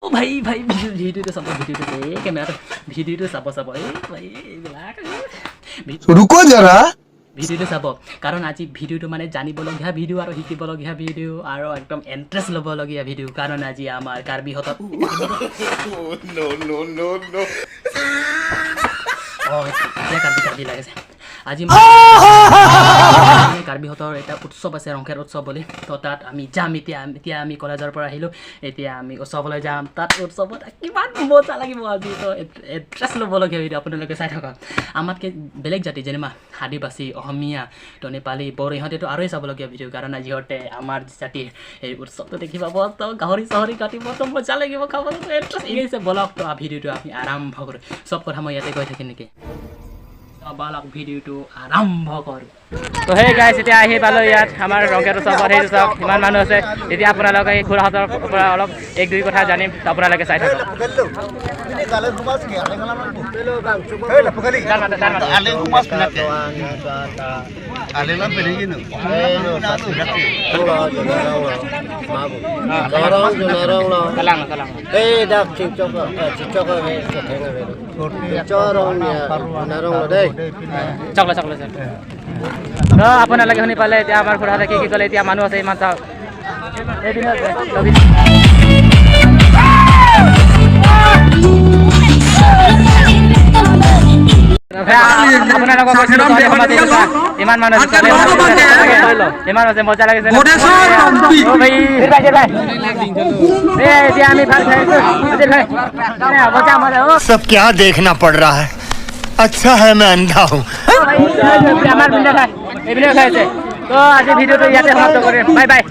ओ भाई भाई भिडिओ सब भिडिओ कैमेरा भिडिओ सब सब भाई रुको जरा ভিডিঅ'টো চাব কাৰণ আজি ভিডিঅ'টো মানে জানিবলগীয়া ভিডিঅ' আৰু শিকিবলগীয়া ভিডিঅ' আৰু একদম ইণ্টাৰেষ্ট ল'বলগীয়া ভিডিঅ' কাৰণ আজি আমাৰ কাৰ্বিহঁতৰ কাৰ্বি লাগিছে আজি কাৰ্বিহঁতৰ এটা উৎসৱ আছে ৰংঘৰ উৎসৱ বুলি তো তাত আমি যাম এতিয়া আমি কলেজৰ পৰা আহিলোঁ এতিয়া আমি উৎসৱলৈ যাম তাত উৎসৱত কিমান মজা লাগিব আজি তো ইণ্টাৰেষ্ট ল'বলগীয়া ভিডিঅ' আপোনালোকে চাই থাকক আমাতকৈ বেলেগ জাতি যেনিবা আদিবাসী অসমীয়া তো নেপালী বড়ো ইহঁতেতো আৰুই চাবলগীয়া ভিডিঅ' কাৰণ ইহঁতে আমাৰ জাতিৰ এই উৎসৱটো দেখি পাব তো গাহৰি চাহৰি কাটিব তো মজা লাগিব খাবলৈ ইণ্টাৰেষ্ট এৰিছে বলক তো ভিডিঅ'টো আমি আৰম্ভ কৰোঁ চব কথা মই ইয়াতে কৈ থাকিম নেকি বালক ভিডিঅ'টো আৰম্ভ কৰোঁ তো সেই গাইছ এতিয়া আহি পালোঁ ইয়াত আমাৰ ৰংঘৰ উৎসৱত সেইটো চাওক ইমান মানুহ আছে এতিয়া আপোনালোকে এই খুৰাহঁতৰ পৰা অলপ এক দুই কথা জানিম তো আপোনালোকে চাই থাকক আপোনালোকে শুনি পালে এতিয়া আমাৰ খুৰাহঁতে কি ক'লে এতিয়া মানুহ আছে ইমান চাওক ইমান মানুহ ইমান আছে মজা লাগিছে এতিয়া আমি ভাল सब क्या देखना पड़ रहा है अच्छा है मैं अंधा हूँ আমাৰ খাইছে তো আজি ভিডিঅ'টো ইয়াতে সমাপ্ত কৰিম বাই বাই